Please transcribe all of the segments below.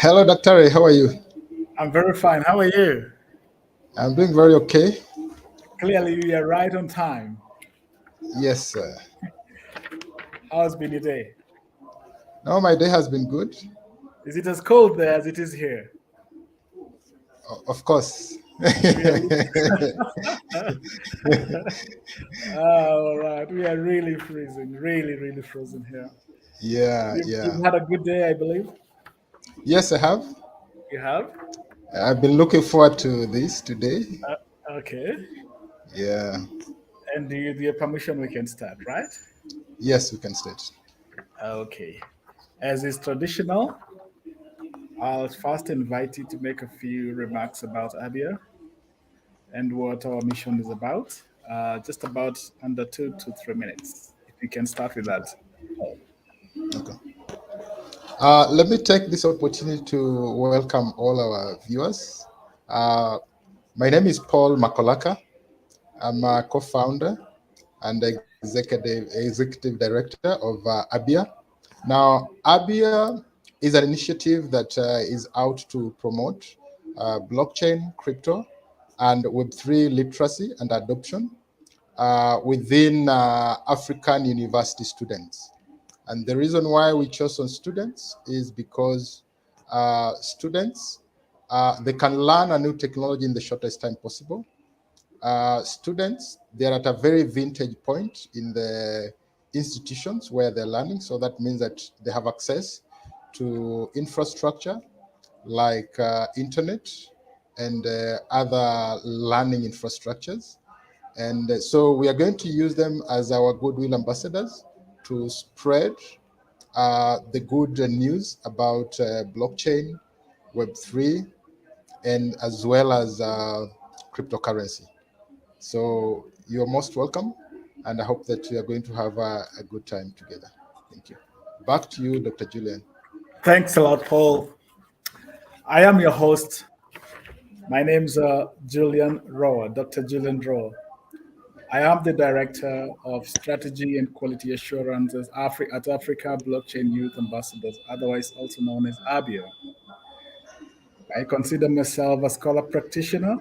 Hello, Dr. Ray. How are you? I'm very fine. How are you? I'm doing very okay. Clearly, you are right on time. Yes, sir. How's been your day? No, my day has been good. Is it as cold there as it is here? Of course. Really? All right. We are really freezing. Really, really frozen here. Yeah, You've yeah. had a good day, I believe. Yes, I have. You have? I've been looking forward to this today. Okay. Yeah. And with your permission, we can start, right? Yes, we can start. Okay. As is traditional, I'll first invite you to make a few remarks about ABYA and what our mission is about. Just about under 2 to 3 minutes. If you can start with that. Okay. Let me take this opportunity to welcome all our viewers. Uh, my name is Paul Makolaka. I'm a co-founder and executive director of ABYA. Now, ABYA is an initiative that is out to promote blockchain, crypto, and Web3 literacy and adoption within African university students. And the reason why we chose on students is because students, they can learn a new technology in the shortest time possible. Students, they're at a very vintage point in the institutions where they're learning. So that means that they have access to infrastructure like internet and other learning infrastructures. And so we are going to use them as our goodwill ambassadors to spread the good news about blockchain, Web3, and as well as cryptocurrency. So you're most welcome, and I hope that we are going to have a good time together. Thank you. Back to you, Dr. Julian. Thanks a lot, Paul. I am your host. My name's Julian Rowe, Dr. Julian Rowe. I am the Director of Strategy and Quality Assurance at Africa Blockchain Youth Ambassadors, otherwise also known as ABYA. I consider myself a scholar practitioner,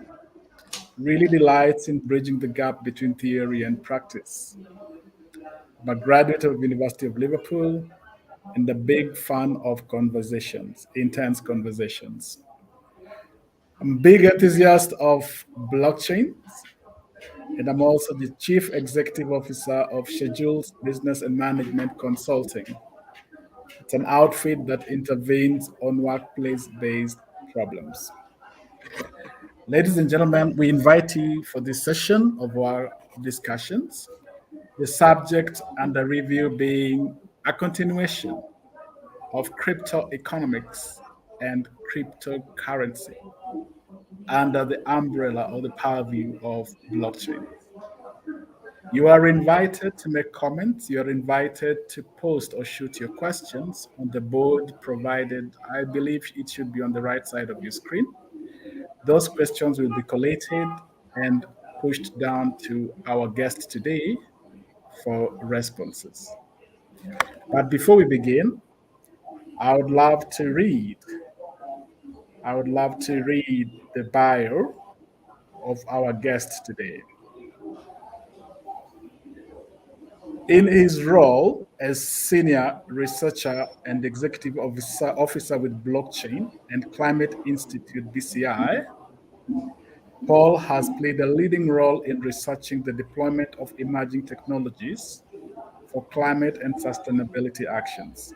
really delights in bridging the gap between theory and practice. I'm a graduate of University of Liverpool and a big fan of conversations, intense conversations. I'm a big enthusiast of blockchains, and I'm also the Chief Executive Officer of Schedules Business and Management Consulting. It's an outfit that intervenes on workplace based problems. Ladies and gentlemen, we invite you for this session of our discussions. The subject under review being a continuation of crypto economics and cryptocurrency under the umbrella or the purview of blockchain. You are invited to make comments. You are invited to post or shoot your questions on the board provided. I believe it should be on the right side of your screen. Those questions will be collated and pushed down to our guest today for responses. But before we begin, I would love to read. I would love to read the bio of our guest today. In his role as senior researcher and executive officer with Blockchain and Climate Institute (BCI), Paul has played a leading role in researching the deployment of emerging technologies for climate and sustainability actions.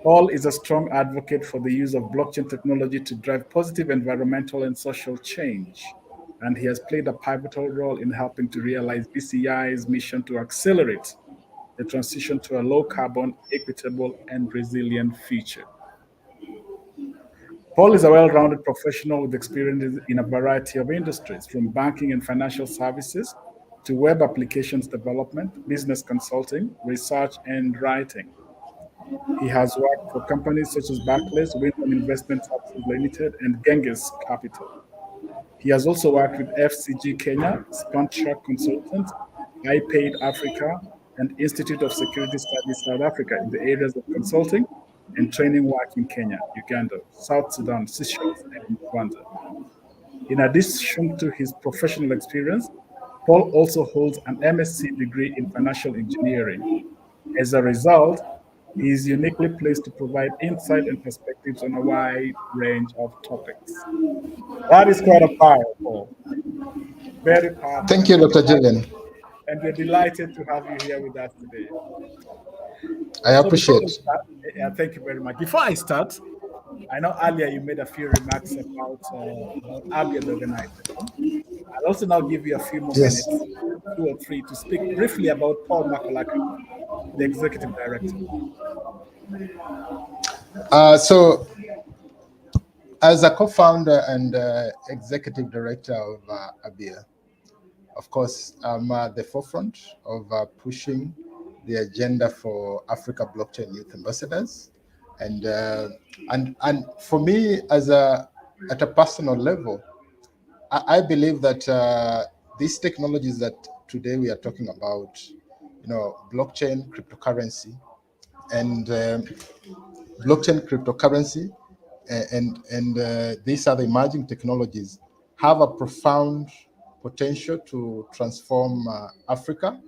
Paul is a strong advocate for the use of blockchain technology to drive positive environmental and social change, and he has played a pivotal role in helping to realize BCI's mission to accelerate the transition to a low carbon, equitable, and resilient future. Paul is a well rounded professional with experience in a variety of industries, from banking and financial services to web applications development, business consulting, research, and writing. He has worked for companies such as Barclays, Wyndham Investment Services Limited, and Genghis Capital. He has also worked with FCG Kenya, Spontrack Consultants, iPaid Africa, and Institute of Security Studies South Africa in the areas of consulting, and training work in Kenya, Uganda, South Sudan, Seychelles, and Rwanda. In addition to his professional experience, Paul also holds an MSc degree in financial engineering. As a result, he is uniquely placed to provide insight and perspectives on a wide range of topics. That is quite a power, Paul. Very powerful, Thank you, Dr. Julian. and we're delighted to have you here with us today. I So before we appreciate. start, thank you very much. Before I start, I know earlier you made a few remarks about ABYA, the organization. I'll also now give you a few more Yes. minutes, 2 or 3, to speak briefly about Paul Makalaka, the executive director. So, as a co-founder and executive director of ABYA, of course, I'm at the forefront of pushing the agenda for Africa Blockchain Youth Ambassadors, and for me, at a personal level, I believe that these technologies that today we are talking about, blockchain, cryptocurrency, and these are the emerging technologies, have a profound potential to transform Africa,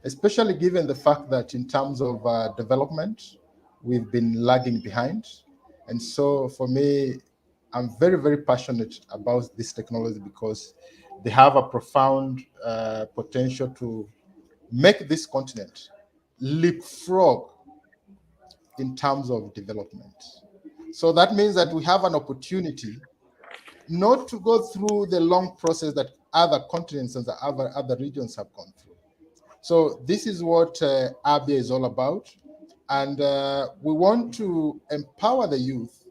especially given the fact that in terms of development, we've been lagging behind. And so for me, I'm very, very passionate about this technology because they have a profound potential to make this continent leapfrog in terms of development. So that means that we have an opportunity not to go through the long process that other continents and the other regions have gone through. So this is what ABYA is all about. And we want to empower the youth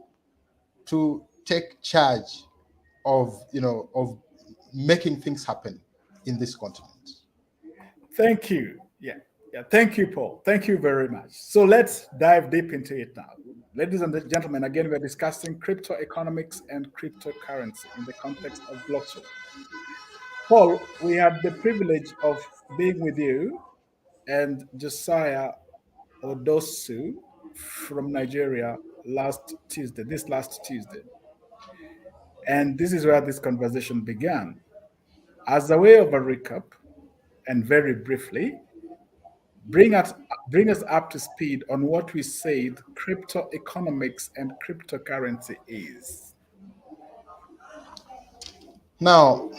to take charge of, of making things happen in this continent. Thank you. Yeah. Thank you, Paul. Thank you very much. So let's dive deep into it now. Ladies and gentlemen, again, we're discussing crypto economics and cryptocurrency in the context of blockchain. Paul, we had the privilege of being with you and Josiah Odosu from Nigeria this last Tuesday. And this is where this conversation began. As a way of a recap, and very briefly, bring us bring us up to speed on what we said crypto economics and cryptocurrency is. Now,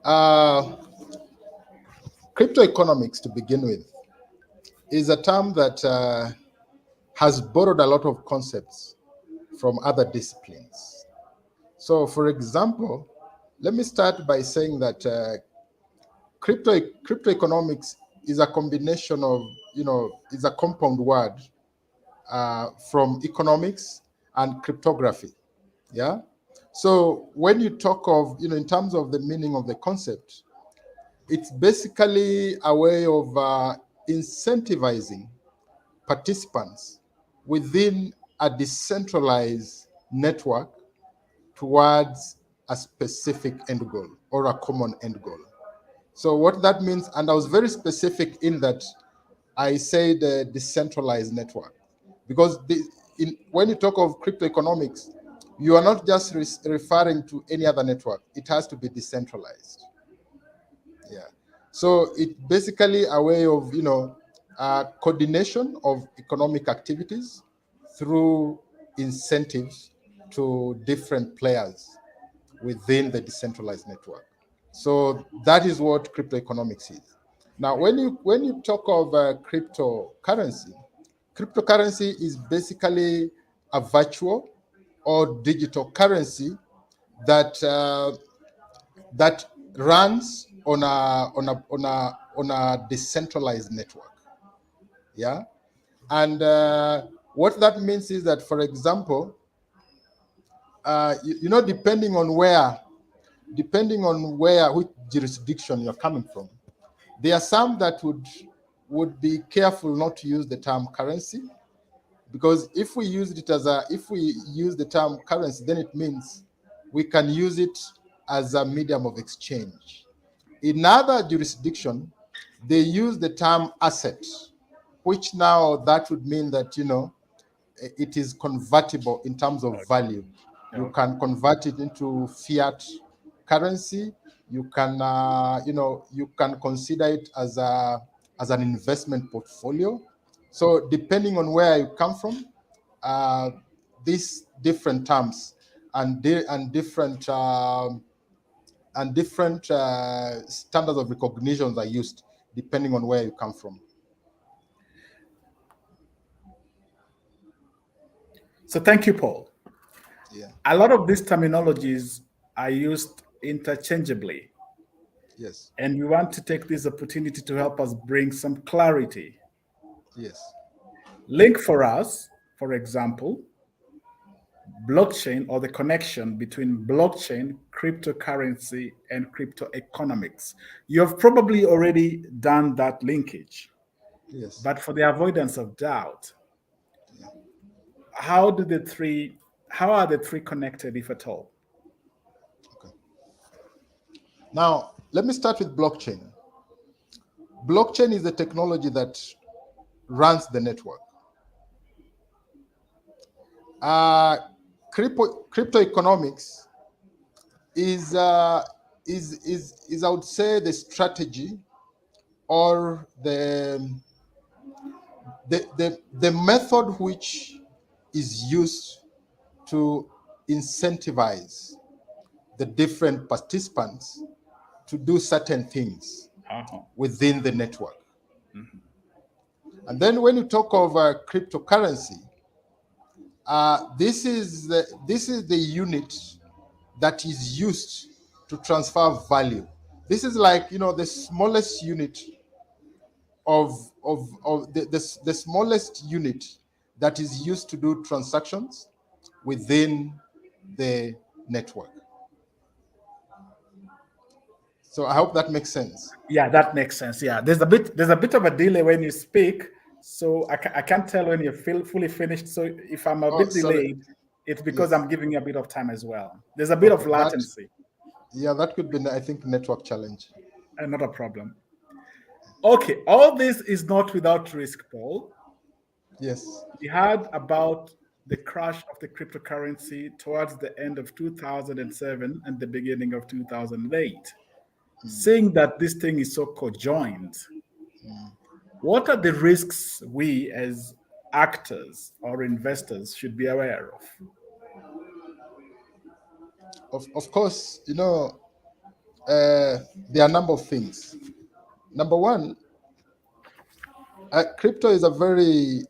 uh, crypto economics, to begin with, is a term that has borrowed a lot of concepts from other disciplines. So, for example, let me start by saying that crypto economics is a combination of, is a compound word from economics and cryptography. Yeah. So when you talk of, in terms of the meaning of the concept, it's basically a way of incentivizing participants within a decentralized network towards a specific end goal or a common end goal. So what that means, and I was very specific in that I say the decentralized network, because when you talk of crypto economics, you are not just referring to any other network. It has to be decentralized. Yeah. So it's basically a way of, coordination of economic activities through incentives to different players within the decentralized network. So that is what crypto economics is. Now, when you talk of cryptocurrency is basically a virtual or digital currency that that runs on a decentralized network. Yeah, and what that means is that, for example, depending on which jurisdiction you're coming from, there are some that would be careful not to use the term currency, because if we use the term currency, then it means we can use it as a medium of exchange. In other jurisdiction, they use the term asset, which now that would mean that it is convertible in terms of value. You Okay. can convert it into fiat currency. You can, you can consider it as an investment portfolio. So depending on where you come from, uh, these different terms and different standards of recognition are used depending on where you come from. So thank you, Paul. Yeah. A lot of these terminologies are used interchangeably, Yes. and we want to take this opportunity to help us bring some clarity. Yes. Link for us, for example, blockchain or the connection between blockchain, cryptocurrency, and cryptoeconomics. You have probably already done that linkage, Yes. but for the avoidance of doubt, Yeah. how do the three how are the three connected, if at all? Okay. Now, let me start with blockchain. Blockchain is the technology that runs the network. Uh, Cryptoeconomics is, I would say, the strategy or the method which is used to incentivize the different participants to do certain things Uh-huh. within the network. Mhm. And then when you talk of cryptocurrency, this is the unit that is used to transfer value. This is like, the smallest unit of the smallest unit that is used to do transactions within the network. So I hope that makes sense. Yeah, that makes sense. Yeah, there's a bit of a delay when you speak, so I can't tell when you're fully finished. So if I'm a Oh, bit sorry. delayed, it's because Yes. I'm giving you a bit of time as well. There's a bit of Okay. That, latency, yeah, that could be, I think, network challenge. not a problem. Okay, all this is not without risk, Paul. Yes. We heard about the crash of the cryptocurrency towards the end of 2007 and the beginning of 2008. Seeing that this thing is so conjoined, what are the risks we as actors or investors should be aware of? Of course, there are a number of things. Number one, crypto is a very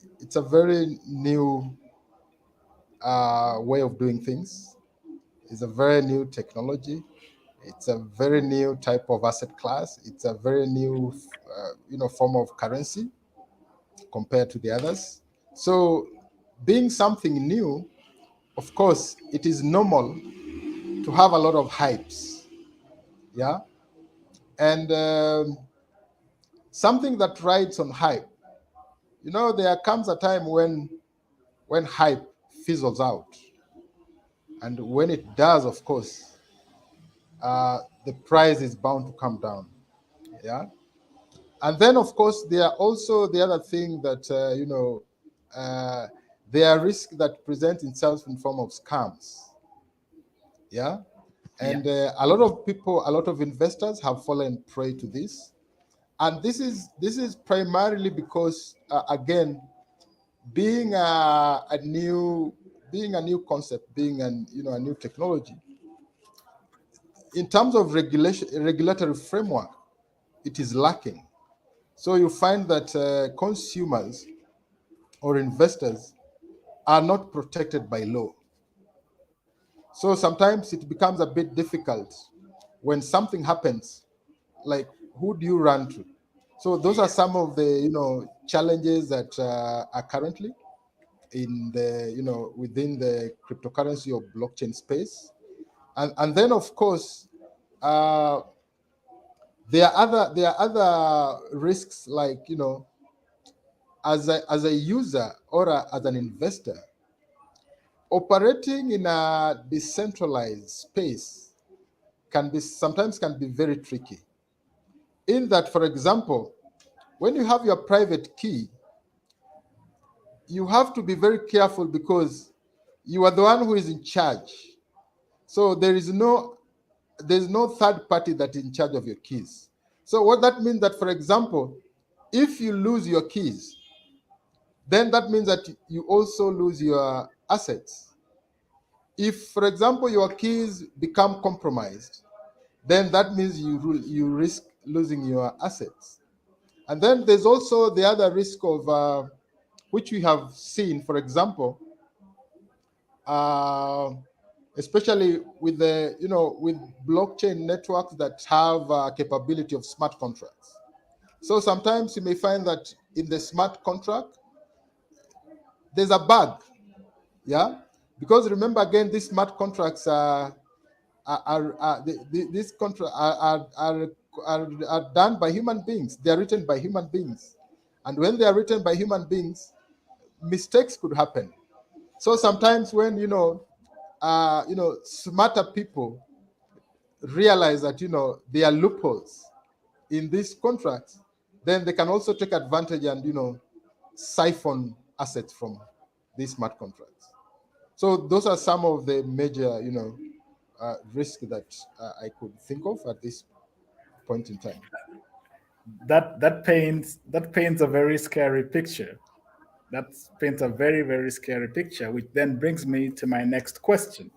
new way of doing things. It's a very new technology. It's a very new type of asset class. It's a very new, form of currency compared to the others. So, being something new, of course, it is normal to have a lot of hypes. Yeah, and something that rides on hype. There comes a time when hype fizzles out, and when it does, of course, the price is bound to come down. Yeah, and then of course there are also the other thing that there are risks that present itself in form of scams. Yeah, Yeah, and a lot of investors have fallen prey to this, and this is primarily because again, being a new concept, being a new technology, in terms of regulatory framework, it is lacking. So you find that consumers or investors are not protected by law. So sometimes it becomes a bit difficult when something happens. Like, who do you run to? So those are some of the challenges that are currently in the within the cryptocurrency or blockchain space, and then of course uh, there are other risks, like as a user or as an investor operating in a decentralized space can be very tricky, in that, for example, when you have your private key, you have to be very careful because you are the one who is in charge. So there's no third party that is in charge of your keys. So what that means that, for example, if you lose your keys, then that means that you also lose your assets. If, for example, your keys become compromised, then that means you risk losing your assets. And then there's also the other risk of which we have seen, for example, uh, especially with the with blockchain networks that have capability of smart contracts. So sometimes you may find that in the smart contract there's a bug, yeah, because remember again, these smart contracts these contracts are done by human beings. They are written by human beings, and when they are written by human beings, mistakes could happen. So sometimes when smarter people realize that there are loopholes in these contracts, then they can also take advantage and siphon assets from these smart contracts. So those are some of the major risks that I could think of at this point in time. That paints a very scary picture. That paints a very, very scary picture, which then brings me to my next question.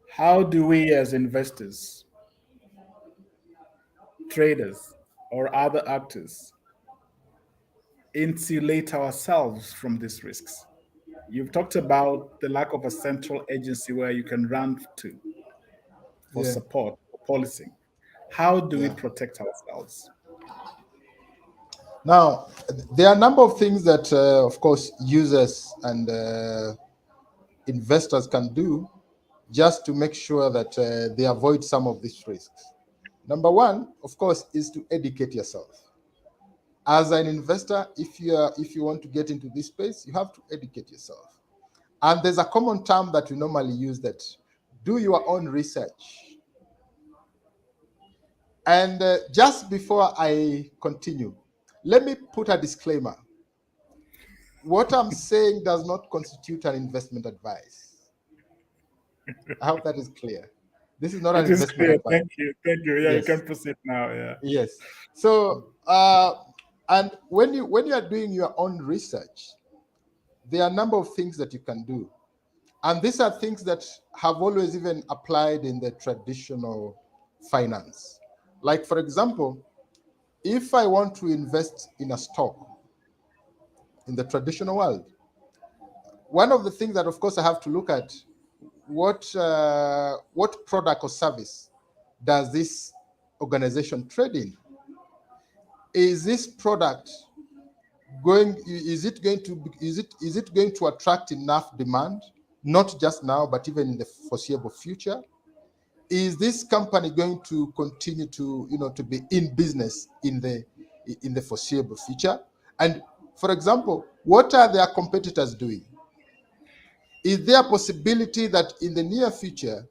How do we as investors, traders, or other actors insulate ourselves from these risks? You've talked about the lack of a central agency where you can run to for Yeah, support, for policing. How do we yeah. protect ourselves? Now, there are a number of things that, of course, users and investors can do just to make sure that they avoid some of these risks. Number one, of course, is to educate yourself. As an investor, if you want to get into this space, you have to educate yourself. And there's a common term that we normally use, that do your own research. And just before I continue, let me put a disclaimer. What I'm saying does not constitute an investment advice. I hope that is clear. This is not an It is investment clear. advice. Thank you. Thank you. Yeah, you Yes, can proceed now. Yeah. yes. So, and when you are doing your own research, there are a number of things that you can do, and these are things that have always even applied in the traditional finance. Like, for example, if I want to invest in a stock in the traditional world, one of the things that, of course, I have to look at, what product or service does this organization trade in? Is this product is it going to attract enough demand, not just now but even in the foreseeable future? Is this company going to continue to be in business in the foreseeable future? And, for example, what are their competitors doing? Is there a possibility that in the near future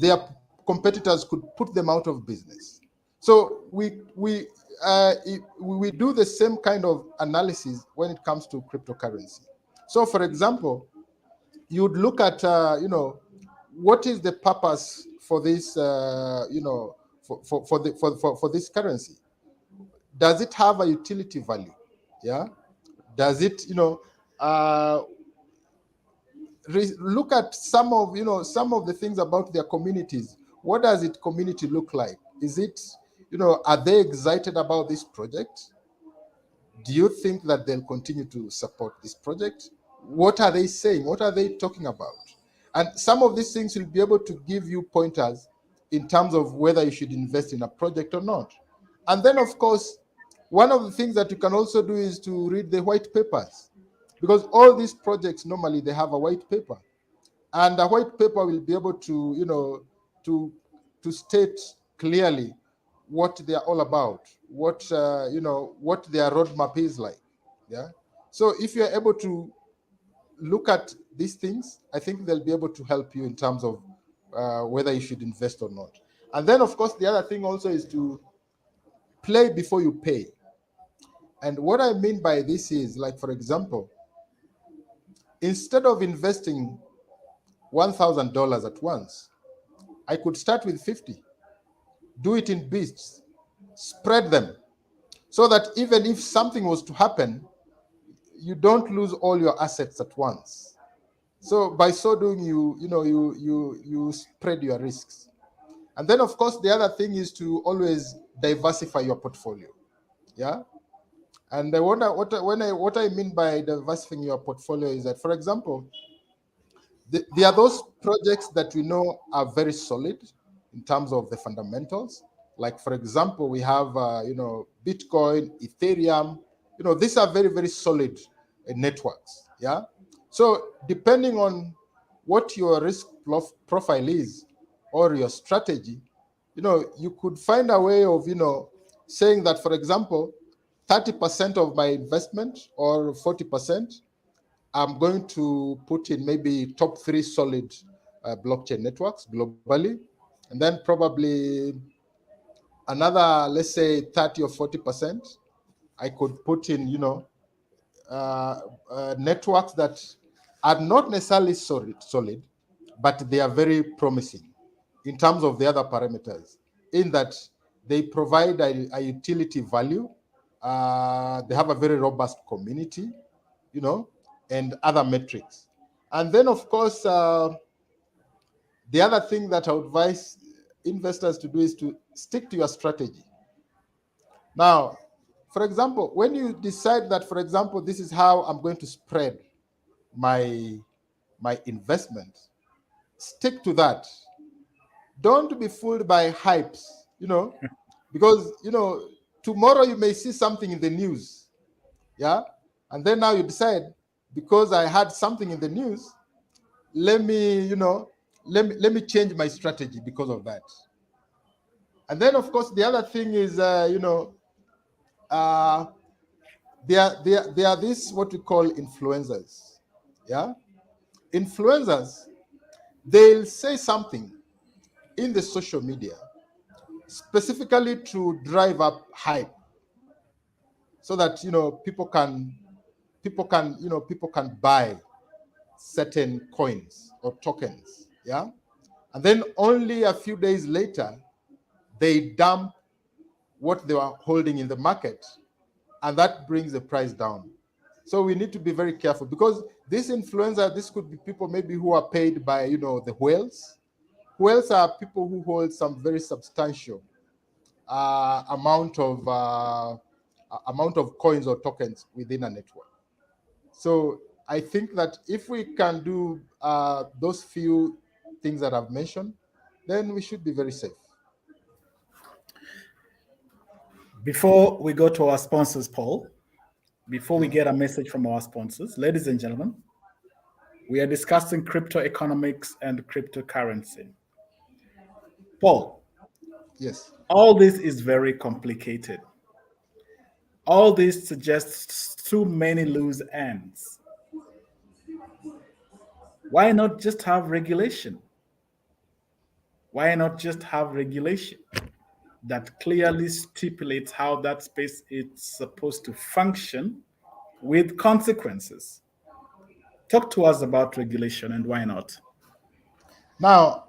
their competitors could put them out of business? So we do the same kind of analysis when it comes to cryptocurrency. So, for example, you'd look at what is the purpose for this for this currency? Does it have a utility value? Yeah. Does it uh, look at some of the things about their communities? What does it community look like? Is it, are they excited about this project? Do you think that they'll continue to support this project? What are they saying? What are they talking about? And some of these things will be able to give you pointers in terms of whether you should invest in a project or not. And then, of course, one of the things that you can also do is to read the white papers, because all these projects normally they have a white paper, and a white paper will be able to to state clearly what they are all about, what what their roadmap is like. Yeah. So if you're able to look at these things, I think they'll be able to help you in terms of whether you should invest or not. And then, of course, the other thing also is to play before you pay. And what I mean by this is, like, for example, instead of investing $1,000 at once, I could start with 50, do it in bits, spread them, so that even if something was to happen, you don't lose all your assets at once. So by so doing, you spread your risks. And then, of course, the other thing is to always diversify your portfolio. Yeah. And what I mean by diversifying your portfolio is that, for example, there are those projects that we know are very solid in terms of the fundamentals. Like, for example, we have Bitcoin, Ethereum. These are very, very solid networks. Yeah. So depending on what your risk profile is or your strategy, you could find a way of saying that, for example, 30% of my investment or 40%, I'm going to put in maybe top 3 solid blockchain networks globally, and then probably another, let's say, 30 or 40%, I could put in, networks that are not necessarily solid, but they are very promising in terms of the other parameters, in that they provide a utility value, they have a very robust community, and other metrics. And then, of course, the other thing that I would advise investors to do is to stick to your strategy. Now, for example, when you decide that, for example, this is how I'm going to spread my investment, stick to that. Don't be fooled by hypes, because tomorrow you may see something in the news, yeah, and then now you decide, because I had something in the news, let me change my strategy because of that. And then, of course, the other thing is, there are these what we call influencers. Yeah, influencers, they'll say something in the social media specifically to drive up hype, so that people can buy certain coins or tokens. Yeah, and then only a few days later, they dump what they were holding in the market, and that brings the price down. So we need to be very careful, because this could be people maybe who are paid by the whales. Whales are people who hold some very substantial amount of coins or tokens within a network. So I think that if we can do those few things that I've mentioned, then we should be very safe. Before we go to our sponsors, Paul, before we Yeah. get a message from our sponsors, ladies and gentlemen, we are discussing crypto economics and cryptocurrency. Paul, Yes. all this is very complicated. All this suggests too many loose ends. Why not just have regulation? Why not just have regulation that clearly stipulates how that space is supposed to function with consequences? Talk to us about regulation and why not. Now,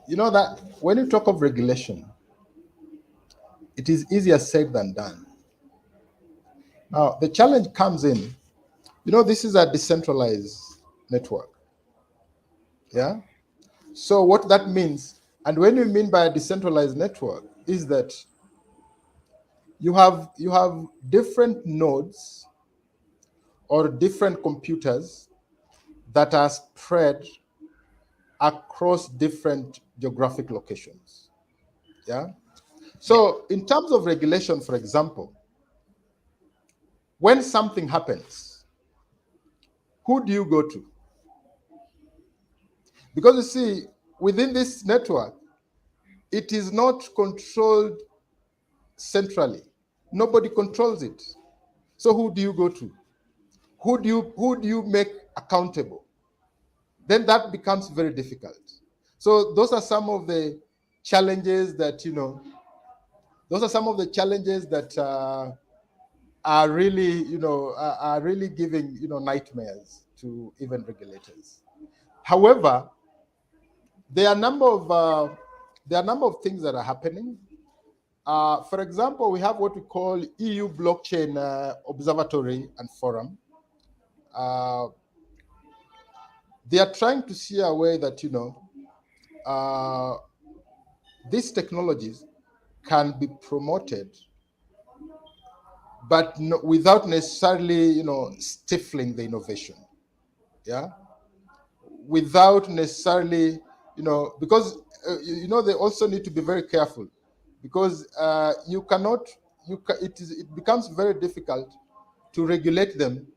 you know that when you talk of regulation, it is easier said than done. Now, the challenge comes in, this is a decentralized network. Yeah. So what that means, and when you mean by a decentralized network, is that you have different nodes or different computers that are spread across different geographic locations. Yeah. So in terms of regulation, for example, when something happens, who do you go to? Because you see, within this network, it is not controlled centrally. Nobody controls it. So who do you go to? Who do you make accountable? Then that becomes very difficult. So those are some of the challenges that are really, are really giving, nightmares to even regulators. However, there are a number of things that are happening. For example, we have what we call EU Blockchain Observatory and Forum. Uh, they are trying to see a way that these technologies can be promoted, but no, without necessarily stifling the innovation. Yeah, without necessarily because they also need to be very careful, because you cannot it becomes very difficult to regulate them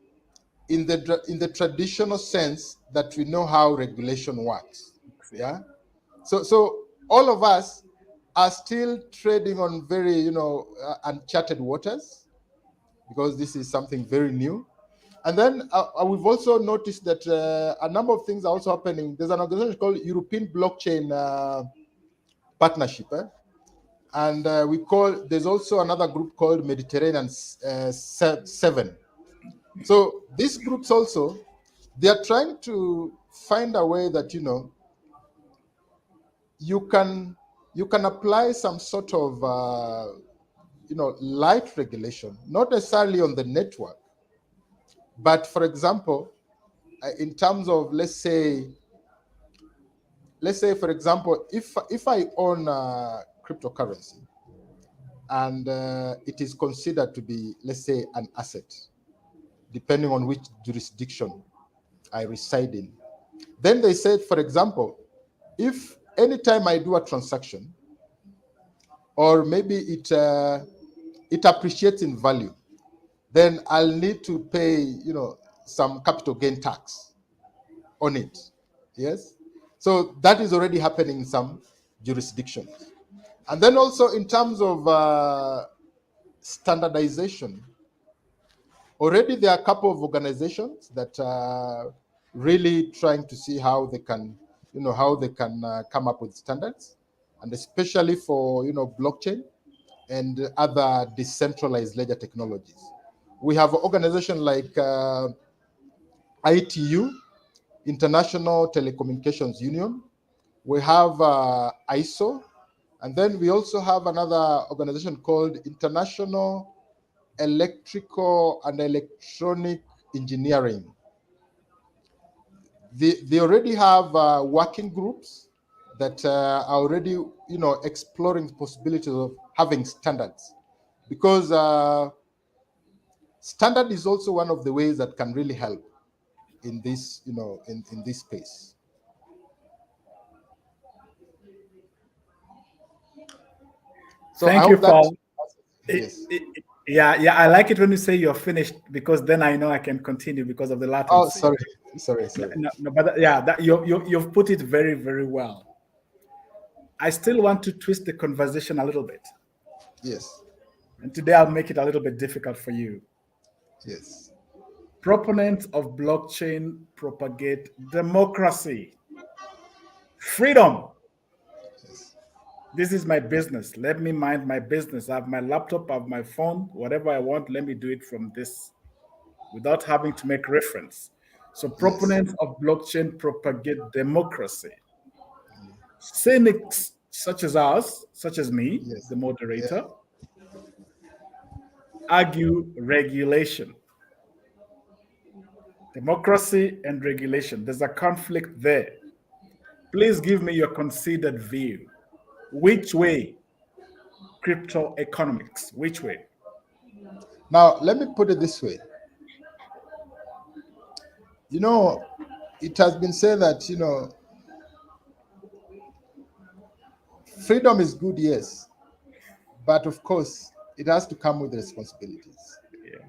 in the traditional sense that we know how regulation works. Yeah, so all of us are still trading on very uncharted waters, because this is something very new. And then we've also noticed that a number of things are also happening. There's an organization called European Blockchain Partnership, and there's also another group called Mediterranean 7. So these groups also, they are trying to find a way that you can apply some sort of light regulation, not necessarily on the network, but for example, in terms of, let's say, for example, if I own cryptocurrency, and it is considered to be, let's say, an asset, depending on which jurisdiction I reside in, then they said, for example, if anytime I do a transaction, or maybe it appreciates in value, then I'll need to pay some capital gain tax on it. Yes, so that is already happening in some jurisdictions. And then also in terms of standardization, already there are a couple of organizations that are really trying to see how they can come up with standards, and especially for blockchain and other decentralized ledger technologies. We have an organization like ITU, International Telecommunications Union. We have ISO, and then we also have another organization called International Electrical and Electronic Engineering. They already have working groups that are already exploring the possibilities of having standards, because standard is also one of the ways that can really help in this in this space. So I Thank you, hope that, Paul. yes. Yeah, I like it when you say you're finished, because then I know I can continue because of the Oh, latency. sorry. No, but yeah, you've put it very, very well. I still want to twist the conversation a little bit, Yes, and today I'll make it a little bit difficult for you. yes, Proponents of blockchain propagate democracy, freedom. yes, This is my business. Let me mind my business. I have my laptop, I have my phone, whatever I want, let me do it from this without having to make reference. So yes, proponents of blockchain propagate democracy. Cynics such as us, such as me, yes, the yeah, moderator, argue regulation. Democracy and regulation. There's a conflict there. Please give me your considered view. Which way? Crypto economics. Which way? now let me put it this way. you know it has been said that freedom is good, yes, but of course it has to come with responsibilities. Yeah.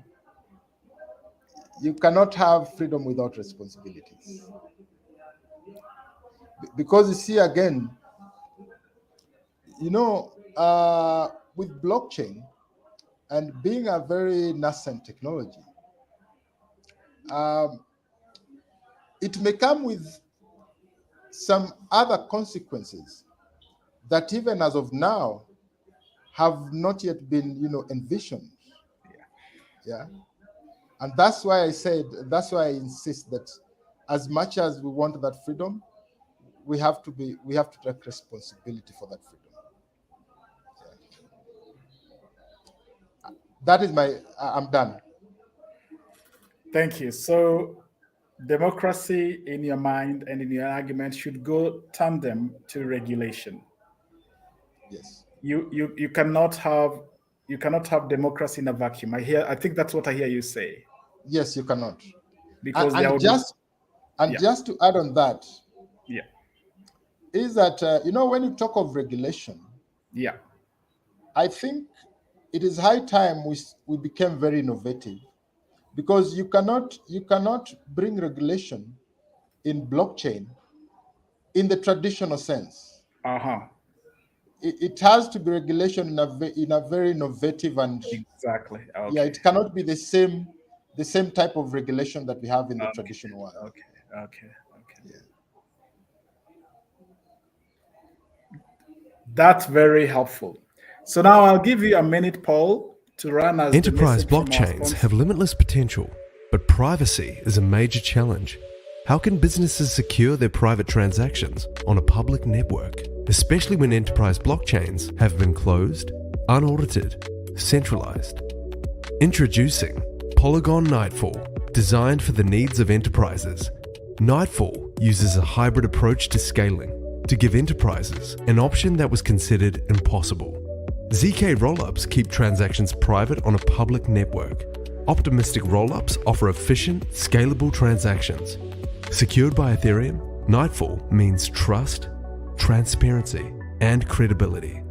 You cannot have freedom without responsibilities, because you see, again, with blockchain and being a very nascent technology, um, it may come with some other consequences that even as of now have not yet been envisioned. Yeah. Yeah. And that's why I said, that's why I insist that as much as we want that freedom, we have to take responsibility for that freedom. That is I'm done. Thank you. So, democracy in your mind and in your argument should go tandem to regulation. Yes. You cannot have democracy in a vacuum. I think that's what I hear you say. Yes, you cannot. Because there And would be, yeah, just to add on that, yeah, is that when you talk of regulation, yeah. I think it is high time we became very innovative, because you cannot bring regulation in blockchain in the traditional sense. Uh-huh. It has to be regulation in a very innovative, and Exactly. yeah, Okay. it cannot be the same type of regulation that we have in the Okay. traditional one. Okay. Okay. Okay. Yeah. That's very helpful. So now I'll give you a minute, Paul, to run as the Enterprise message from our blockchains sponsor. have limitless potential, but privacy is a major challenge. How can businesses secure their private transactions on a public network, especially when enterprise blockchains have been closed, unaudited, centralized? Introducing Polygon Nightfall, designed for the needs of enterprises. Nightfall uses a hybrid approach to scaling to give enterprises an option that was considered impossible. ZK rollups keep transactions private on a public network. Optimistic rollups offer efficient, scalable transactions. Secured by Ethereum, Nightfall means trust, transparency, and credibility.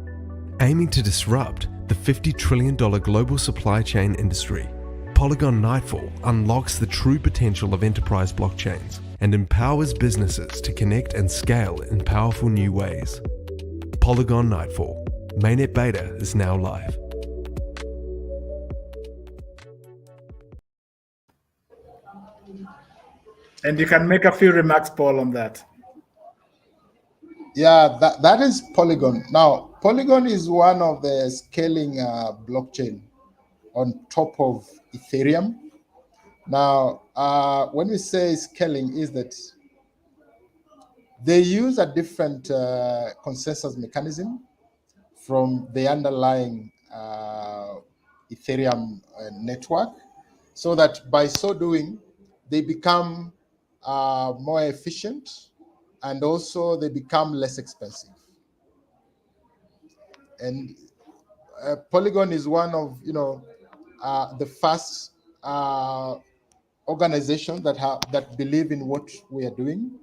Aiming to disrupt the $50 trillion global supply chain industry, Polygon Nightfall unlocks the true potential of enterprise blockchains and empowers businesses to connect and scale in powerful new ways. Polygon Nightfall. Mainnet beta is now live. And you can make a few remarks, Paul, on that. Yeah, that is Polygon. Now, Polygon is one of the scaling blockchain on top of Ethereum. Now, when we say scaling, is that they use a different consensus mechanism from the underlying Ethereum network, so that by so doing, they become more efficient, and also they become less expensive. And Polygon is one of the first organizations that believe in what we are doing,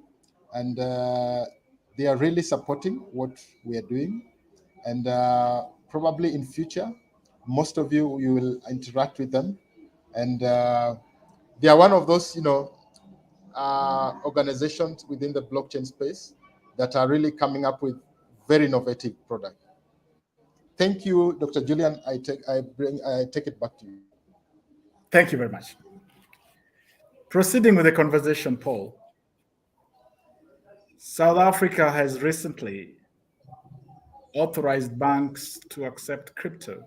and they are really supporting what we are doing. And probably in future, most of you will interact with them, and they are one of those organizations within the blockchain space that are really coming up with very innovative product. Thank you, Dr. Julian. I take it back to you. Thank you very much. Proceeding with the conversation, Paul. South Africa has recently authorized banks to accept crypto.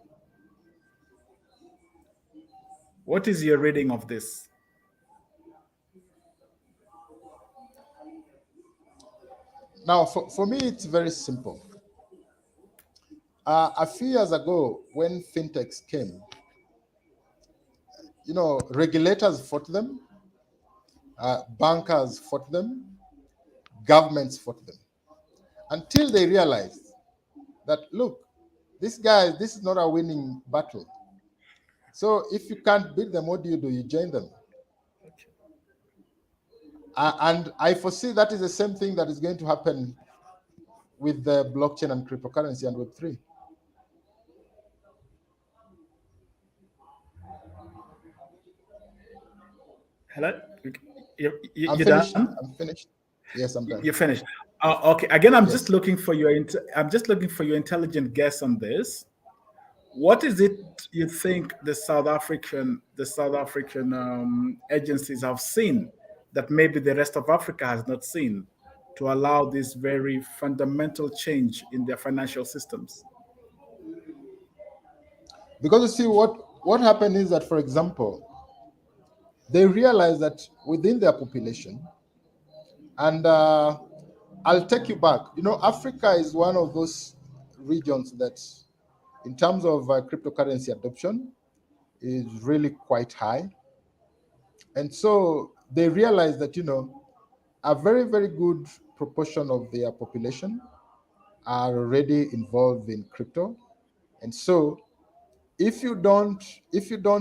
What is your reading of this? Now, for me, it's very simple. A few years ago, when fintechs came, regulators fought them, bankers fought them, governments fought them, until they realized that, look, this is not a winning battle. So if you can't beat them, what do? You join them. And I foresee that is the same thing that is going to happen with the blockchain and cryptocurrency and Web3. Hello? I'm You finished. done? I'm finished. Yes, I'm done. You're finished. Okay. Again, I'm Yes. just looking for your intelligent guess on this. What is it you think the South African agencies have seen that maybe the rest of Africa has not seen to allow this very fundamental change in their financial systems? Because you see, what happened is that, for example, they realized that within their population, and I'll take you back. Africa is one of those regions that, in terms of cryptocurrency adoption, is really quite high. And so they realized that, a very, very good proportion of their population are already involved in crypto. And so if you don't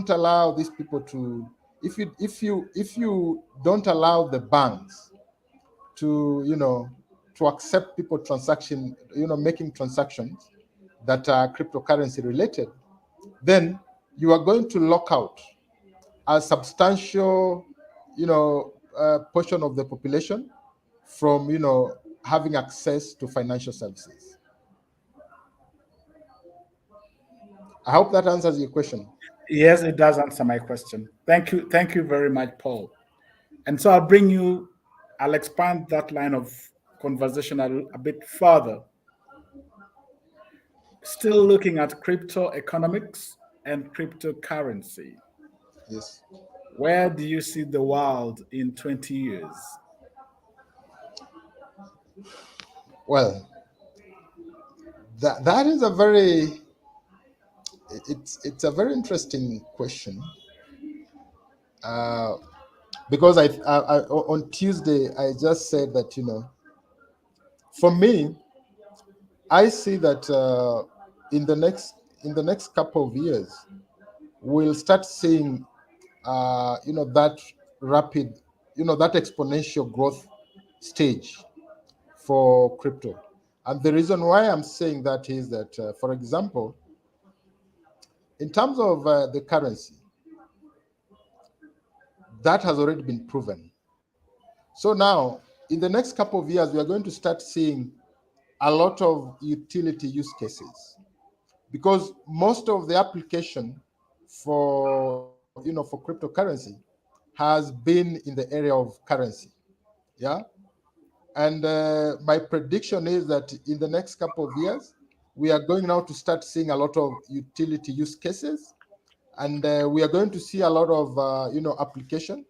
allow these people to, if you don't allow the banks to, to accept people transaction, making transactions that are cryptocurrency related, then you are going to lock out a substantial, portion of the population from, having access to financial services. I hope that answers your question. Yes, it does answer my question. Thank you. Thank you very much, Paul. And so I'll expand that line of conversation a bit further. Still looking at crypto economics and cryptocurrency. Yes. Where do you see the world in 20 years? Well, that is a very, it's a very interesting question, uh, because on Tuesday I just said that, for me, I see that, in the next couple of years we'll start seeing, that rapid, that exponential growth stage for crypto. And the reason why I'm saying that is that, for example, in terms of the currency, that has already been proven. So now, in the next couple of years, we are going to start seeing a lot of utility use cases, because most of the application for, for cryptocurrency has been in the area of currency. Yeah. And my prediction is that in the next couple of years, we are going now to start seeing a lot of utility use cases, and we are going to see a lot of, application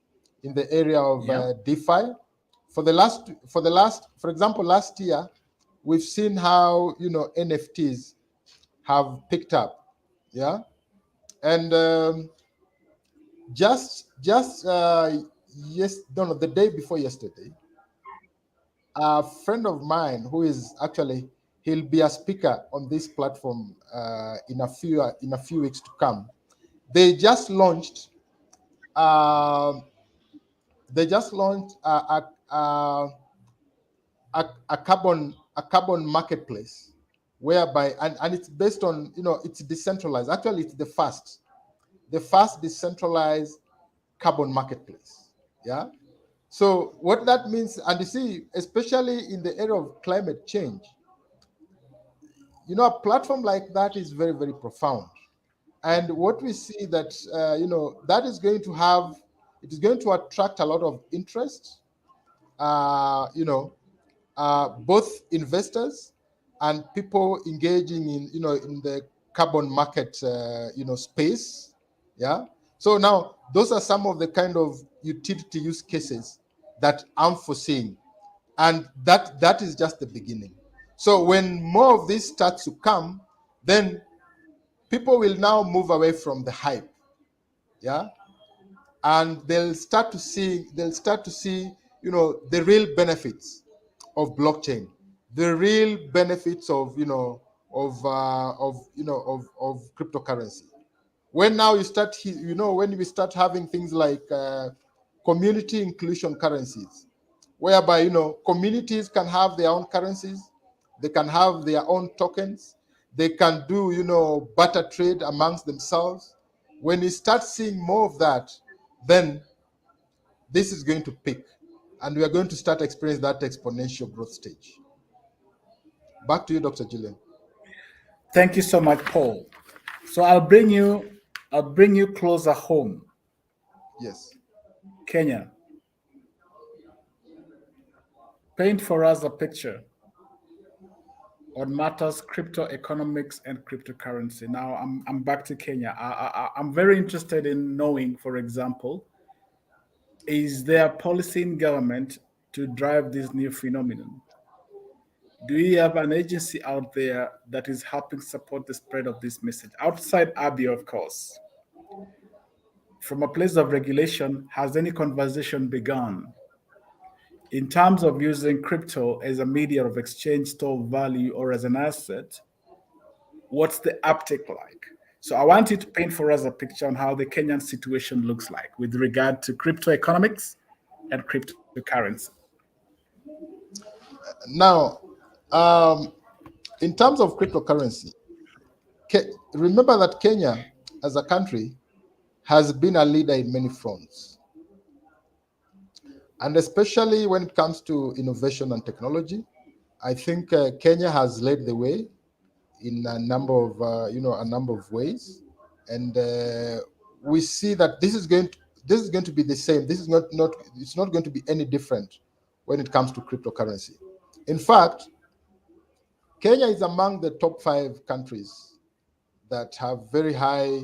in the area of Yeah. DeFi. For example, last year, we've seen how, NFTs have picked up. Yeah. And just yes, no, the day before yesterday, a friend of mine who is actually, he'll be a speaker on this platform in a few weeks to come. They just launched um a carbon marketplace, whereby, and it's based on, it's decentralized. Actually, it's the first decentralized carbon marketplace. Yeah. So what that means, and you see, especially in the area of climate change, a platform like that is very, very profound. And what we see that, that is going to have, it is going to attract a lot of interest, uh, you know, both investors and people engaging in, in the carbon market, space. Yeah. So now those are some of the kind of utility use cases that I'm foreseeing, and that is just the beginning. So when more of this starts to come, then people will now move away from the hype. Yeah. And they'll start to see, the real benefits of blockchain, the real benefits of, cryptocurrency. When now you start, when we start having things like community inclusion currencies, whereby, communities can have their own currencies, they can have their own tokens, they can do, barter trade amongst themselves. When you start seeing more of that, then this is going to peak, and we are going to start experiencing that exponential growth stage. Back to you, Dr. Gillian. Thank you so much, Paul. So I'll bring you closer home, Yes. Kenya. Paint for us a picture on matters crypto economics and cryptocurrency. Now I'm back to Kenya. I'm very interested in knowing, for example, is there policy in government to drive this new phenomenon? Do you have an agency out there that is helping support the spread of this message outside ABYA, of course? From a place of regulation, has any conversation begun in terms of using crypto as a media of exchange, store of value, or as an asset? What's the uptake like? So I want you to paint for us a picture on how the Kenyan situation looks like with regard to crypto economics and cryptocurrency. Now, in terms of cryptocurrency, remember that Kenya as a country has been a leader in many fronts. And especially when it comes to innovation and technology, I think Kenya has led the way in a number of ways, and we see that this is going to be the same. This is it's not going to be any different when it comes to cryptocurrency. In fact, Kenya is among the top 5 countries that have very high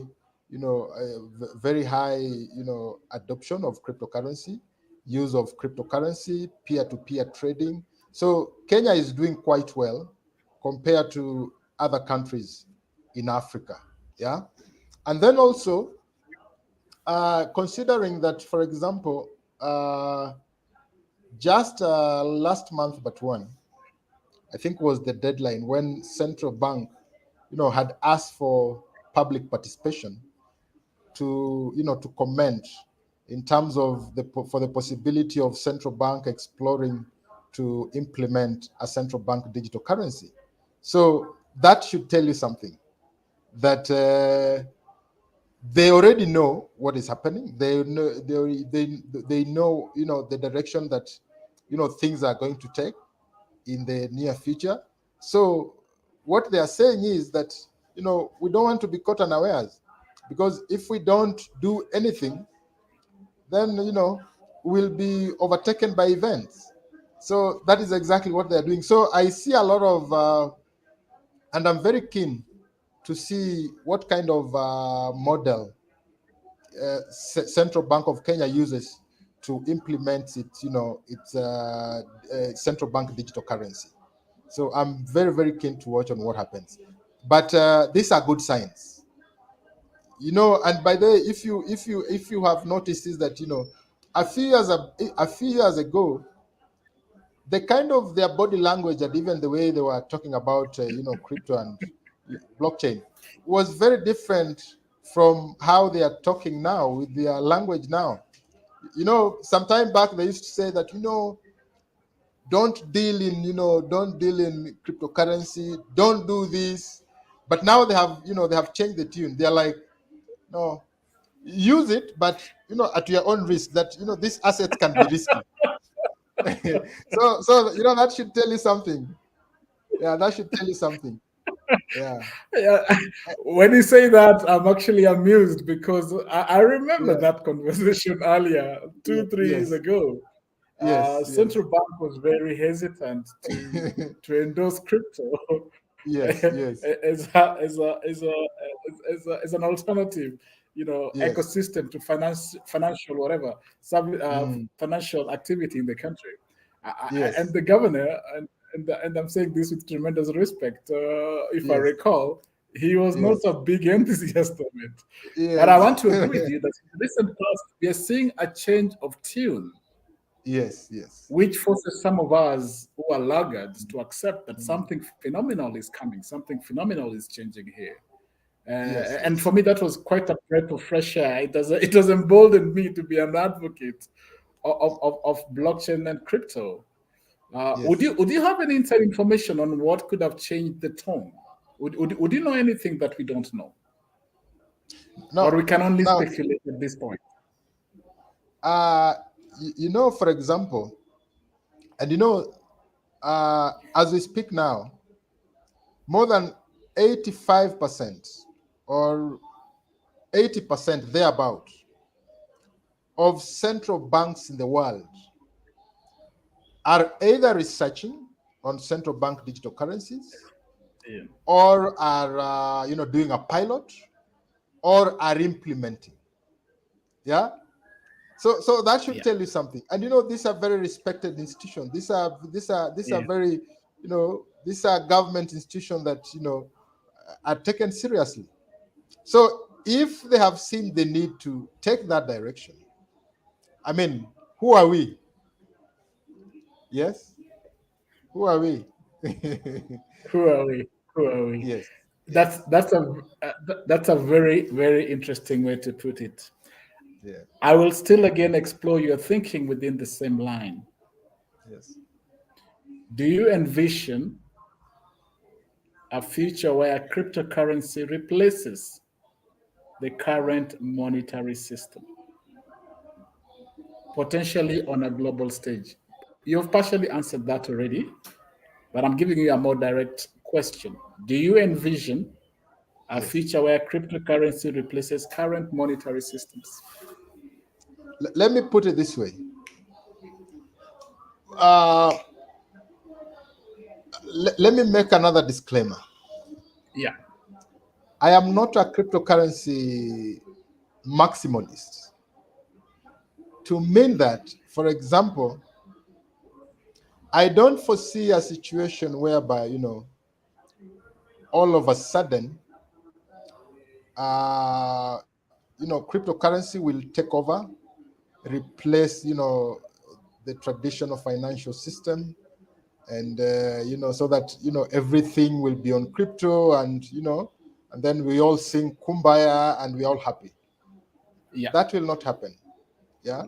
adoption of cryptocurrency, use of cryptocurrency, peer-to-peer trading. So Kenya is doing quite well compared to other countries in Africa. Yeah. And then also, considering that, for example, just last month, but one, I think was the deadline when central bank, had asked for public participation to comment in terms of for the possibility of central bank exploring to implement a central bank digital currency. So that should tell you something, that they already know what is happening. They know the direction that things are going to take in the near future. So what they are saying is that we don't want to be caught unawares, because if we don't do anything, then we'll be overtaken by events. So that is exactly what they're doing. So I see a lot of and I'm very keen to see what kind of model Central Bank of Kenya uses to implement its central bank digital currency. So I'm very, very keen to watch on what happens. But these are good signs, And by the way, if you have noticed, is that a few years ago, the kind of their body language and even the way they were talking about crypto and blockchain was very different from how they are talking now with their language now. Some time back they used to say that don't deal in cryptocurrency, don't do this. But now they have changed the tune. They're like, no, use it, but at your own risk. That this asset can be risky. so that should tell you something. Yeah, that should tell you something. Yeah. When you say that, I'm actually amused because I remember that conversation earlier, 3 years ago. Central Bank was very hesitant to endorse crypto as an alternative, ecosystem to financial whatever financial activity in the country. And the governor, and I'm saying this with tremendous respect, if I recall, he was not a big enthusiast of it. But I want to agree with you that in the recent past, we are seeing a change of tune. Yes. Which forces some of us who are laggards to accept that something phenomenal is coming, something phenomenal is changing here. And for me, that was quite a breath of fresh air. It has emboldened me to be an advocate of blockchain and crypto. Would you have any inside information on what could have changed the tone? Would you know anything that we don't know? No, or we can only speculate at this point? For example, and as we speak now, more than 85% or 80% thereabout of central banks in the world are either researching on central bank digital currencies Yeah. or are doing a pilot, or are implementing. Yeah. So that should Yeah. tell you something. And these are very respected institutions. These are Yeah. very, these are government institutions that are taken seriously. So if they have seen the need to take that direction, I mean, who are we? Yes, who are we? Who are we? Who are we? Yes, That's yes, that's a that's a very very interesting way to put it. yeah, I will still again explore your thinking within the same line. yes. Do you envision a future where cryptocurrency replaces the current monetary system, potentially on a global stage? You've partially answered that already, but I'm giving you a more direct question. Do you envision a Yes. future where cryptocurrency replaces current monetary systems? Let me put it this way. Uh, let me make another disclaimer. Yeah. I am not a cryptocurrency maximalist. To mean that, for example, I don't foresee a situation whereby, all of a sudden, cryptocurrency will take over, replace, the traditional financial system, and so that everything will be on crypto, and then we all sing kumbaya and we're all happy. Yeah. That will not happen. Yeah.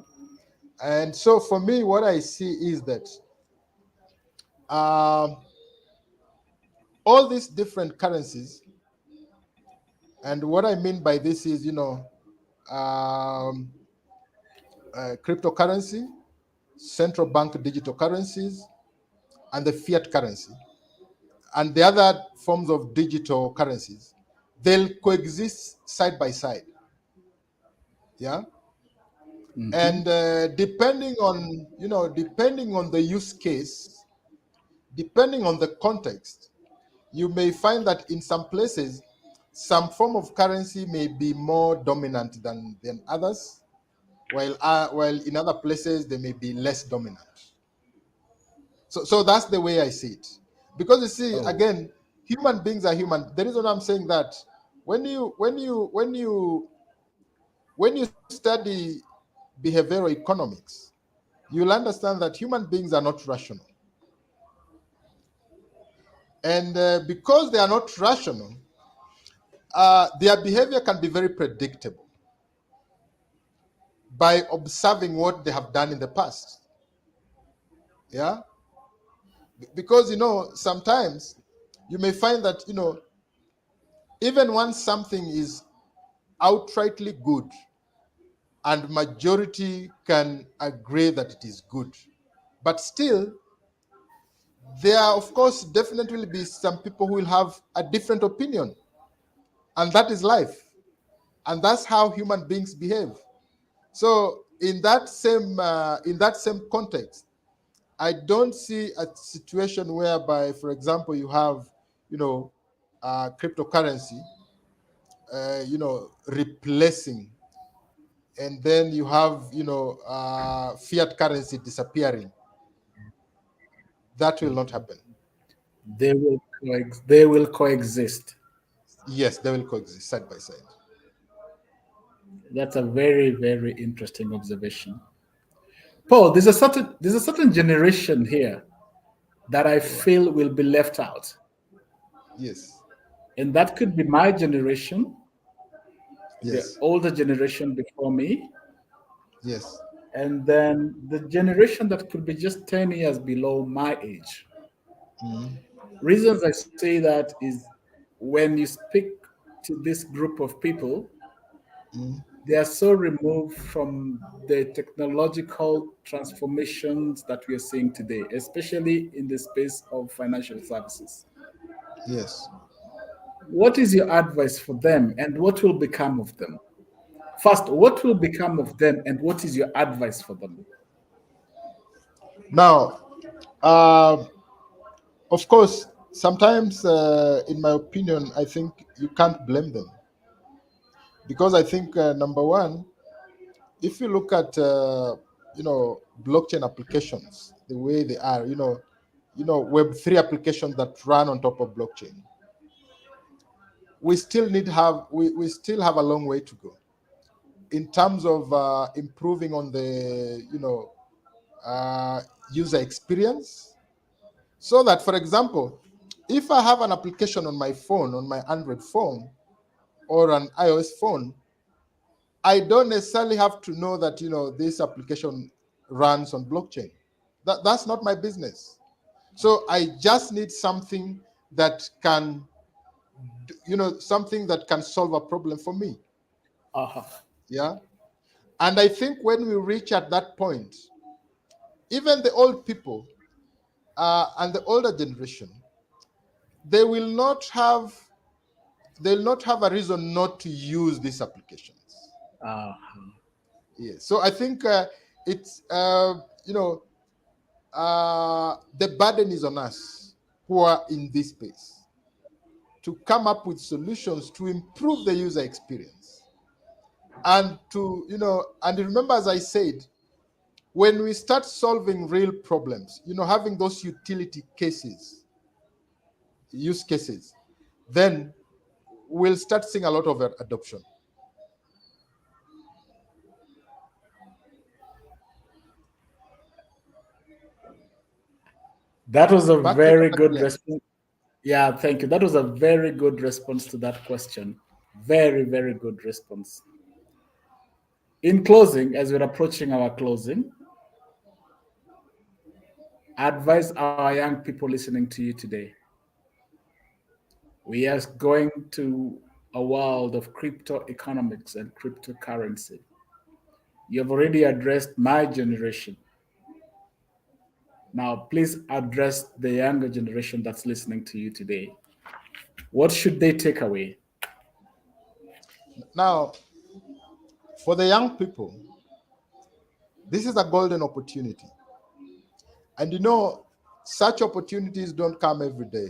And so for me, what I see is that um, all these different currencies, and what I mean by this is, um, cryptocurrency, central bank digital currencies, and the fiat currency, and the other forms of digital currencies, they'll coexist side by side. Yeah. Mhm. And depending on the use case, depending on the context, you may find that in some places, some form of currency may be more dominant than others, while in other places they may be less dominant. So that's the way I see it. Because you see, Oh, again, human beings are human. The reason I'm saying that, when you study behavioral economics, you'll understand that human beings are not rational. And because they are not rational, their behavior can be very predictable by observing what they have done in the past. Yeah. Because sometimes you may find that even when something is outrightly good and majority can agree that it is good, but still there are, of course, definitely will be some people who will have a different opinion, and that is life, and that's how human beings behave. So in that same context, I don't see a situation whereby, for example, you have cryptocurrency replacing, and then you have fiat currency disappearing. That will not happen. they will coexist. Yes, they will coexist side by side. That's a very very interesting observation. Paul, there's a certain generation here that I Yeah. feel will be left out. Yes. And that could be my generation, the Yes. older generation before me, Yes. and then the generation that could be just 10 years below my age. Mhm. Reasons I say that is when you speak to this group of people, Mhm. they are so removed from the technological transformations that we are seeing today, especially in the space of financial services. Yes. What is your advice for them and what will become of them? First, what will become of them and what is your advice for them? Now, of course, sometimes, in my opinion, I think you can't blame them, because I think, number one, if you look at blockchain applications, the way they are, Web3 applications that run on top of blockchain, we still have a long way to go in terms of improving on the uh, user experience, so that, for example, if I have an application on my phone, on my Android phone or an iOS phone, I don't necessarily have to know that this application runs on blockchain. That's not my business. So I just need something that can, something that can solve a problem for me. Uh-huh. Yeah. And I think when we reach at that point, even the old people and the older generation, they will not have they'll not have a reason not to use these applications. Uh-huh. Yes. So I think it's the burden is on us who are in this space to come up with solutions to improve the user experience, and to and remember, as I said, when we start solving real problems, having those utility use cases, then we'll start seeing a lot of adoption. That was a Back to very Dr. good Julian. response. Yeah, thank you. That was a very good response to that question. Very, very good response. In closing, as we're approaching our closing, advise our young people listening to you today. We are going to a world of crypto economics and cryptocurrency. You have already addressed my generation. Now, please address the younger generation that's listening to you today. What should they take away? Now, for the young people, this is a golden opportunity. And such opportunities don't come every day.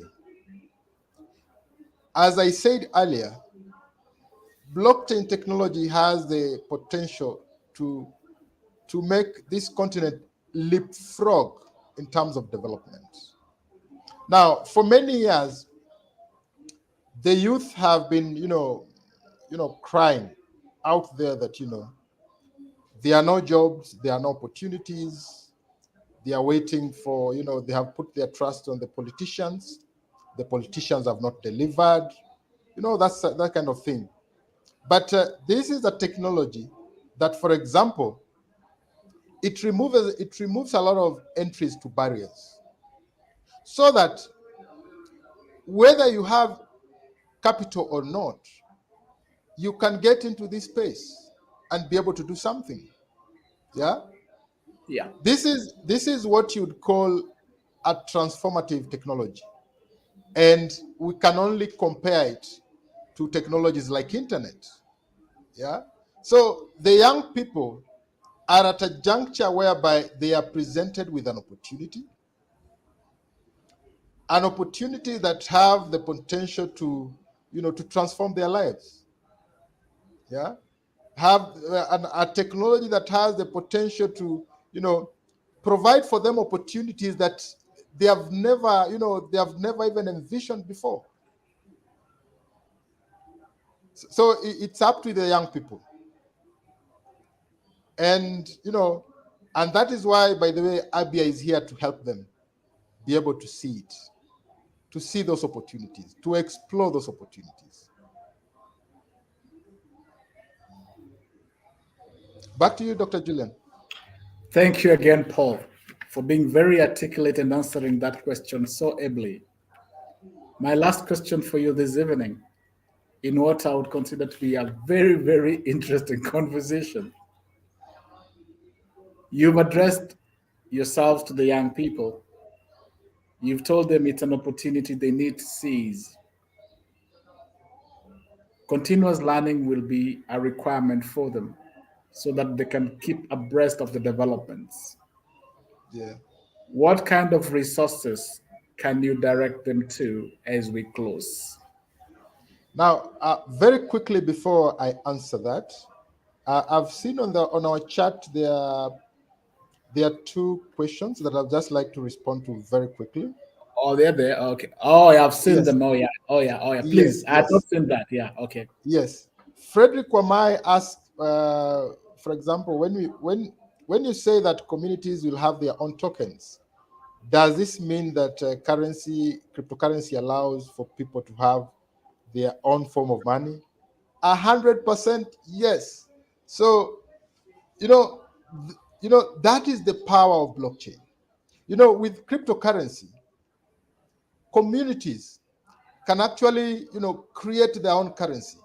As I said earlier, blockchain technology has the potential to make this continent leapfrog in terms of development. Now, for many years, the youth have been, crying out there that, there are no jobs, there are no opportunities. They are waiting for, they have put their trust on the politicians. The politicians have not delivered. That's that kind of thing. But this is a technology that, for example, it removes a lot of entries to barriers, so that whether you have capital or not, you can get into this space and be able to do something. Yeah. Yeah. This is what you'd call a transformative technology, and we can only compare it to technologies like internet. Yeah. So the young people are at a juncture whereby they are presented with an opportunity that have the potential to, to transform their lives. Yeah. Have a technology that has the potential to, provide for them opportunities that they have never even envisioned before. So it's up to the young people. And and that is why, by the way, ABYA is here to help them be able to see it, to see those opportunities, to explore those opportunities. Back to you, Dr. Julian. Thank you again, Paul, for being very articulate and answering that question so ably. My last question for you this evening, in what I would consider to be a very, very interesting conversation. You've addressed yourselves to the young people. You've told them it's an opportunity they need to seize. Continuous learning will be a requirement for them so that they can keep abreast of the developments. Yeah. What kind of resources can you direct them to as we close? Now, very quickly before I answer that, I've seen on our chat there are two questions that I'd just like to respond to very quickly. Oh, they're there. Okay. Oh, yeah, I've seen Yes, them. Oh, yeah. Oh, yeah. Oh, yeah. yes, Please. I had not yes, seen that. Yeah. Okay. yes. Frederick Wamai asked, for example, when you say that communities will have their own tokens, does this mean that cryptocurrency allows for people to have their own form of money? 100% yes. So you know, that is the power of blockchain. With cryptocurrency, communities can actually, create their own currency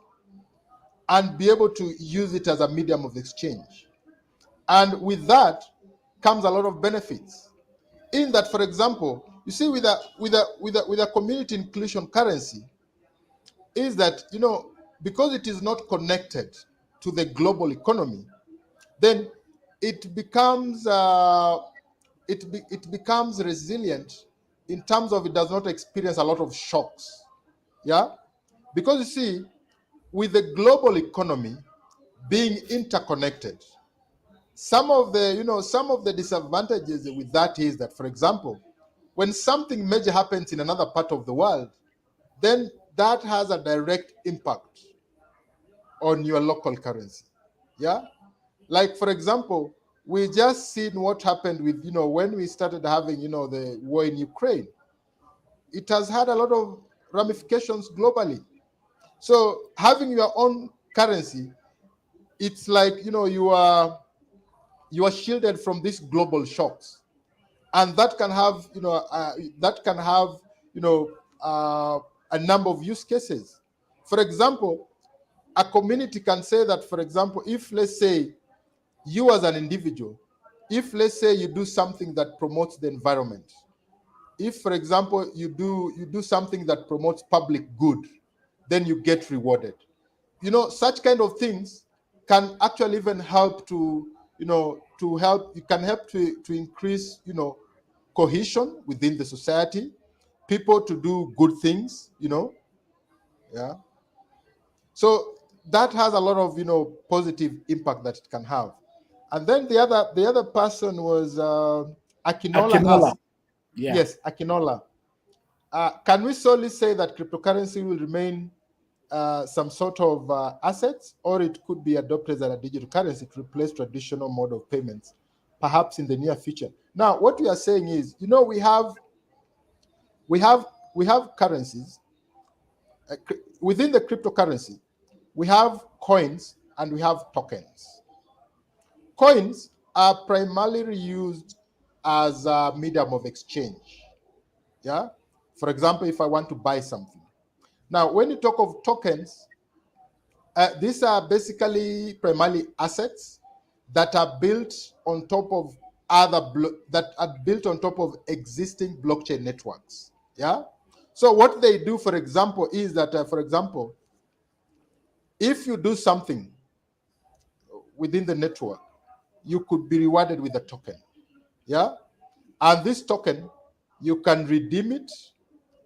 and be able to use it as a medium of exchange. And with that comes a lot of benefits. In that, for example, you see, with a community inclusion currency, is that because it is not connected to the global economy, then it becomes it becomes resilient in terms of it does not experience a lot of shocks. Yeah, because you see, with the global economy being interconnected, some of the disadvantages with that is that, for example, when something major happens in another part of the world, then that has a direct impact on your local currency. Yeah, like for example, we just seen what happened with when we started having the war in Ukraine. It has had a lot of ramifications globally. So having your own currency, it's like you are shielded from these global shocks, and that can have you know uh, a number of use cases. For example, a community can say that, for example, if let's say you as an individual, if let's say you do something that promotes the environment, if for example you do something that promotes public good, then you get rewarded. Such kind of things can actually even help to help, you can help to increase cohesion within the society, people to do good things. Yeah. So that has a lot of positive impact that it can have. And then the other person was Akinola Akinola. asked. Yeah. Yes, Akinola. Can we solely say that cryptocurrency will remain some sort of assets, or it could be adopted as a digital currency to replace traditional mode of payments, perhaps in the near future? Now, what we are saying is, we have currencies within the cryptocurrency. We have coins and we have tokens. Coins are primarily used as a medium of exchange. Yeah. For example, if I want to buy something. Now, when you talk of tokens, these are basically primarily assets that are built on top of existing blockchain networks. Yeah. So what they do, for example, is that, for example, if you do something within the network, you could be rewarded with a token. Yeah. And this token, you can redeem it,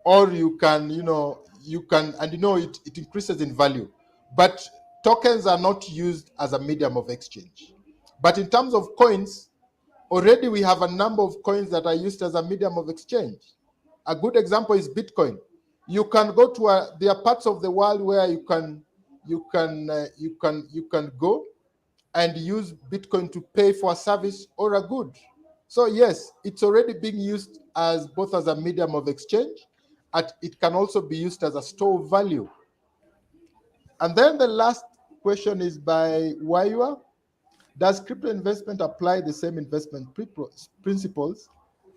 or you can, and it increases in value. But tokens are not used as a medium of exchange. But in terms of coins, already we have a number of coins that are used as a medium of exchange. A good example is Bitcoin. You can go to there are parts of the world where you can go and use Bitcoin to pay for a service or a good. So yes, it's already being used as both as a medium of exchange, and it can also be used as a store of value. And then the last question is by Waiwa. Does crypto investment apply the same investment principles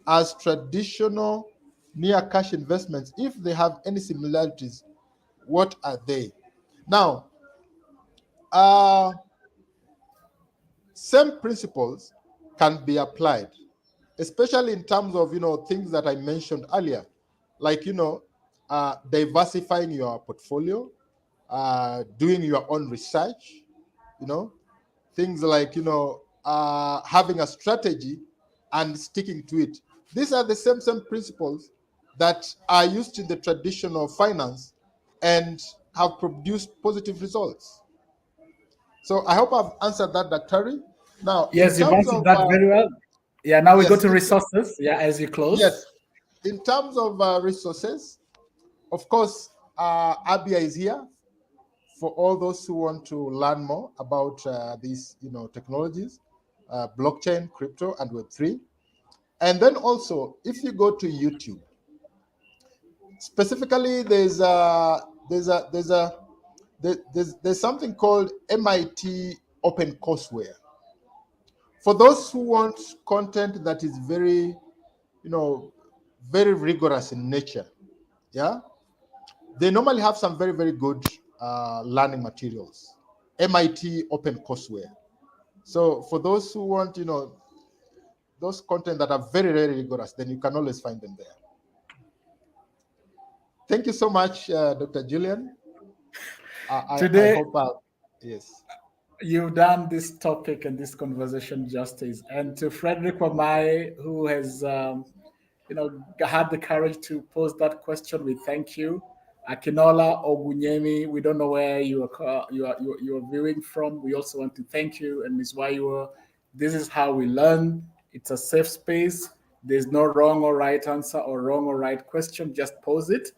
as traditional near cash investments? If they have any similarities, what are they? Now, same principles can be applied, especially in terms of things that I mentioned earlier, like diversifying your portfolio, doing your own research, you know, things like having a strategy and sticking to it. These are the same principles that are used in the traditional finance and have produced positive results. So I hope I've answered that, Dr. Now, in Yes, you've terms answered of that very well. Yeah, now we go yes, to resources. Yeah, as you close. yes, in terms of resources, of course, ABYA is here for all those who want to learn more about these, technologies, blockchain, crypto, and Web3. And then also, if you go to YouTube, specifically, there's something called MIT Open Courseware. For those who want content that is very, very rigorous in nature, yeah, they normally have some very, very good learning materials. MIT Open Courseware. So for those who want, those content that are very, very rigorous, then you can always find them there. Thank you so much, Dr. Julian. I Today, hope, yes. you've done this topic and this conversation justice. And to Frederick Wamai, who has, had the courage to pose that question, we thank you. Akinola Ogunyemi, we don't know where you are viewing from. We also want to thank you. And Ms. Waiwa, this is how we learn. It's a safe space. There's no wrong or right answer or wrong or right question. Just pose it.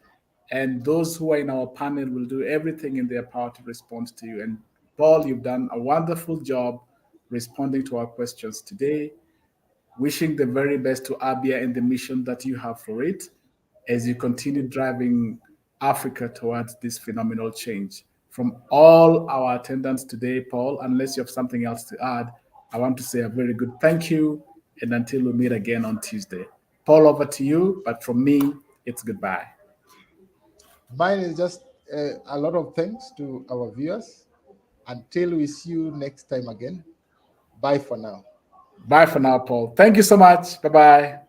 And those who are in our panel will do everything in their power to respond to you. And Paul, you've done a wonderful job responding to our questions today. Wishing the very best to ABYA and the mission that you have for it as you continue driving Africa towards this phenomenal change. From all our attendants today, Paul, unless you have something else to add, I want to say a very good thank you. And until we meet again on Tuesday. Paul, over to you. But from me, it's goodbye. Mine is just a lot of thanks to our viewers. Until we see you next time again, bye for now. Bye for now, Paul. Thank you so much. Bye-bye.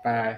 Bye.